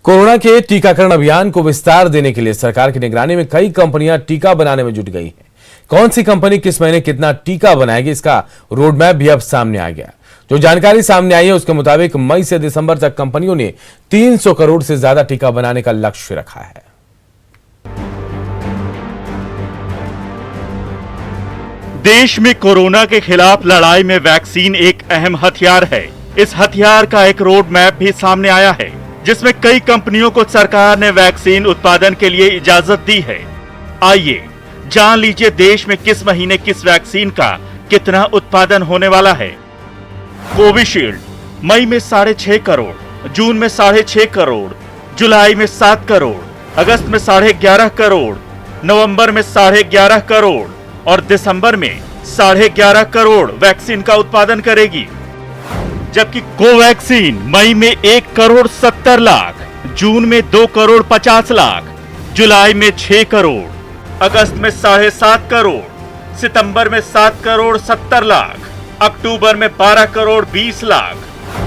Corona के टीकाकरण अभियान को विस्तार देने के लिए सरकार की निगरानी में कई कंपनियां टीका बनाने में जुट गई हैं। कौन सी कंपनी किस महीने कितना टीका बनाएगी, इसका रोडमैप भी अब सामने आ गया। जो जानकारी सामने आई है उसके मुताबिक मई से दिसंबर तक कंपनियों ने 300 करोड़ से ज्यादा टीका बनाने का लक्ष्य रखा है। देश में कोरोना के खिलाफ लड़ाई में वैक्सीन एक अहम हथियार है। इस हथियार का एक रोड मैप भी सामने आया है, जिसमें कई कंपनियों को सरकार ने वैक्सीन उत्पादन के लिए इजाजत दी है। आइए जान लीजिए देश में किस महीने किस वैक्सीन का कितना उत्पादन होने वाला है। कोविशील्ड मई में 6.5 करोड़, जून में 6.5 करोड़, जुलाई में 7 करोड़, अगस्त में 11.5 करोड़, नवंबर में 11.5 करोड़ और दिसंबर में 11.5 करोड़ वैक्सीन का उत्पादन करेगी। जबकि कोवैक्सीन मई में 1 करोड़ 70 लाख, जून में 2 करोड़ 50 लाख, जुलाई में 6 करोड़, अगस्त में 7.5 करोड़, सितंबर में 7 करोड़ 70 लाख, अक्टूबर में 12 करोड़ 20 लाख,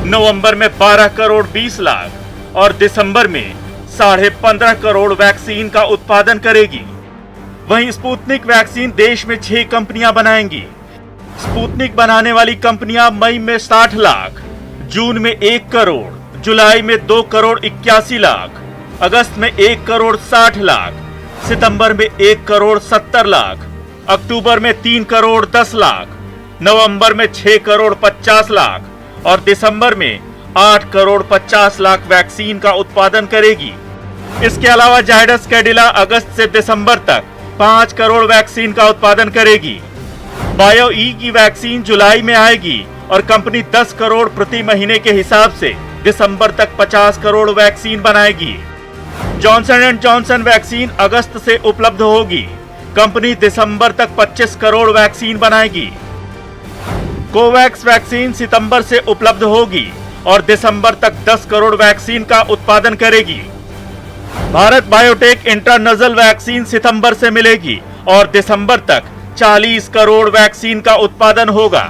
नवंबर में 12 करोड़ 20 लाख और दिसंबर में 15.5 करोड़ वैक्सीन का उत्पादन करेगी। वहीं स्पुतनिक वैक्सीन देश में 6 कंपनियां बनाएंगी। स्पुतनिक बनाने वाली कंपनियां मई में 60 लाख, जून में 1 करोड़, जुलाई में 2 करोड़ 81 लाख, अगस्त में 1 करोड़ 60 लाख, सितंबर में 1 करोड़ 70 लाख, अक्टूबर में 3 करोड़ 10 लाख, नवंबर में 6 करोड़ 50 लाख और दिसंबर में 8 करोड़ 50 लाख वैक्सीन का उत्पादन करेगी। इसके अलावा जायडस कैडिला अगस्त से दिसंबर तक 5 करोड़ वैक्सीन का उत्पादन करेगी। बायो ई की वैक्सीन जुलाई में आएगी और कंपनी 10 करोड़ प्रति महीने के हिसाब से दिसंबर तक 50 करोड़ वैक्सीन बनाएगी। जॉनसन एंड जॉनसन वैक्सीन अगस्त से उपलब्ध होगी। कंपनी दिसंबर तक 25 करोड़ वैक्सीन बनाएगी। कोवैक्स वैक्सीन सितंबर से उपलब्ध होगी और दिसंबर तक 10 करोड़ वैक्सीन का उत्पादन करेगी। भारत बायोटेक इंट्रानजल वैक्सीन सितंबर से मिलेगी और दिसंबर तक 40 करोड़ वैक्सीन का उत्पादन होगा।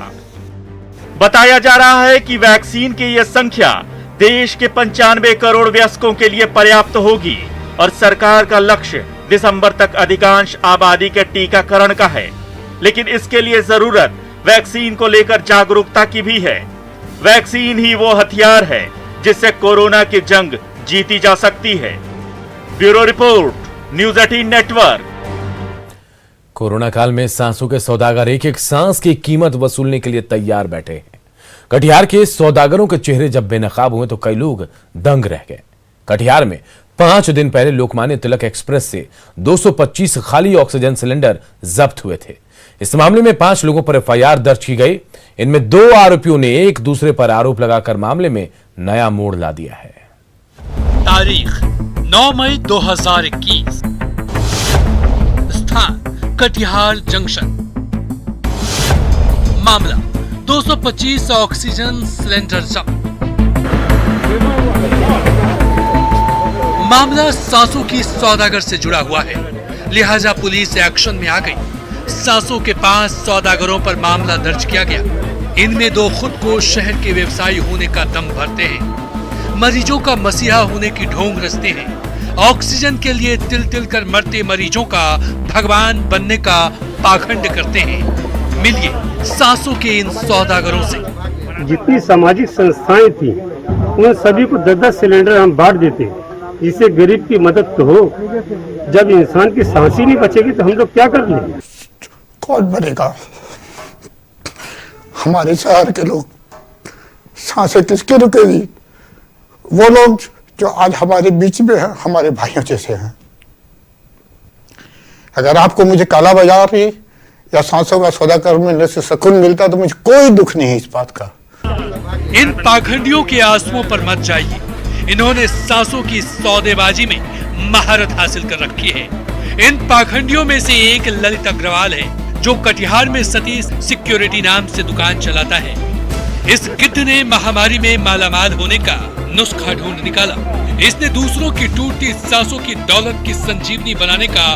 बताया जा रहा है कि वैक्सीन की यह संख्या देश के 95 करोड़ वयस्कों के लिए पर्याप्त होगी और सरकार का लक्ष्य दिसंबर तक अधिकांश आबादी के टीकाकरण का है। लेकिन इसके लिए जरूरत वैक्सीन को लेकर जागरूकता की भी है। वैक्सीन ही वो हथियार है जिससे कोरोना की जंग जीती जा सकती है। Bureau report, news 18 network. Corona काल में सांसों के सौदागर एक एक सांस की कीमत वसूलने के लिए तैयार बैठे हैं। कटिहार के सौदागरों के चेहरे जब बेनकाब हुए तो कई लोग दंग रह गए। कटिहार में 5 दिन पहले लोकमान्य तिलक एक्सप्रेस से 225 खाली ऑक्सीजन सिलेंडर जब्त हुए थे। इस मामले में 5 लोगों पर एफआईआर दर्ज की गई। इनमें 2 आरोपियों ने एक दूसरे पर आरोप लगाकर मामले में नया मोड़ ला दिया है। तारीख 9 मई 2021, स्थान कटिहार जंक्शन। मामला 225 ऑक्सीजन सिलेंडर जब्त। मामला सांसों की सौदागर से जुड़ा हुआ है, लिहाजा पुलिस एक्शन में आ गई। सांसों के 5 सौदागरों पर मामला दर्ज किया गया। इनमें 2 खुद को शहर के व्यवसायी होने का दम भरते हैं, मरीजों का मसीहा होने की ढोंग रचते हैं, ऑक्सीजन के लिए तिल तिल कर मरते मरीजों का भगवान बनने का पाखंड करते हैं। मिलिए सांसों के इन सौदागरों से। जितनी सामाजिक संस्थाएं थी उन सभी को 10-10 सिलेंडर हम बांट देते, जिससे गरीब की मदद तो हो। जब इंसान की सांस ही नहीं बचेगी तो हम लोग क्या कर लेंगे? कौन मरेगा? हमारे शहर के लोग सांसें किसकी रुकेगी? वो लोग जो आज हमारे बीच में हैं, हमारे भाइयों जैसे हैं। अगर आपको मुझे काला बाजारी या सांसों का सौदा करने से सुकून मिलता तो मुझे कोई दुख नहीं है इस बात का। इन पाखंडियों के आंसुओं पर मत जाइए। इन्होंने सांसों की सौदेबाजी में महारत हासिल कर रखी है। इन पाखंडियों में से एक ललित अग्रवाल है, जो कटिहार में सतीश सिक्योरिटी नाम से दुकान चलाता है। इस गिद्ध ने महामारी में मालामाल होने का नुस्खा ढूंढ निकाला। इसने दूसरों की टूटती सांसों की दौलत की संजीवनी बनाने का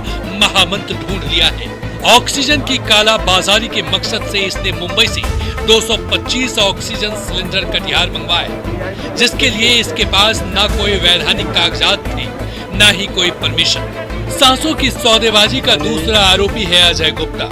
महामंत्र ढूंढ लिया है ऑक्सीजन की काला बाजारी के मकसद से इसने मुंबई से 225 ऑक्सीजन सिलेंडर कटिहार मंगवाए, जिसके लिए इसके पास ना कोई वैधानिक कागजात थे, ना ही कोई परमिशन। सांसों की सौदेबाजी का दूसरा आरोपी है अजय गुप्ता।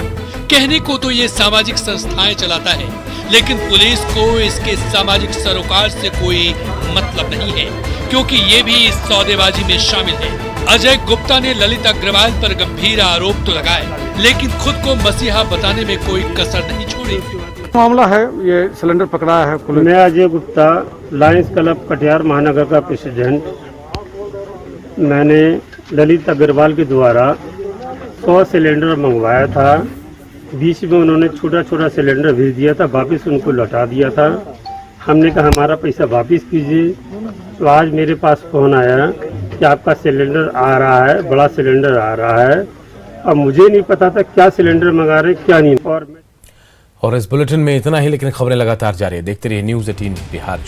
कहने को तो ये सामाजिक संस्थाएं चलाता है, लेकिन पुलिस को इसके सामाजिक सरोकार से कोई मतलब नहीं है, क्योंकि ये भी इस सौदेबाजी में शामिल है। अजय गुप्ता ने ललित अग्रवाल पर गंभीर आरोप तो लगाए, लेकिन खुद को मसीहा बताने में कोई कसर नहीं छोड़ी। मामला है, ये सिलेंडर पकड़ाया है पुलिस। मैं अजय गुप्ता, लायंस क्लब कटिहार महानगर का प्रेसिडेंट। मैंने ललित अग्रवाल के द्वारा 100 सिलेंडर मंगवाया था। बीच में उन्होंने छोटा छोटा सिलेंडर भेज दिया था, वापस उनको लौटा दिया था। हमने कहा हमारा पैसा वापस कीजिए। तो आज मेरे पास फोन आया कि आपका सिलेंडर आ रहा है, बड़ा सिलेंडर आ रहा है। अब मुझे नहीं पता था क्या सिलेंडर मंगा रहे क्या नहीं। और इस बुलेटिन में इतना ही, लेकिन खबरें लगातार जारी है। देखते रहिए News 18 बिहार।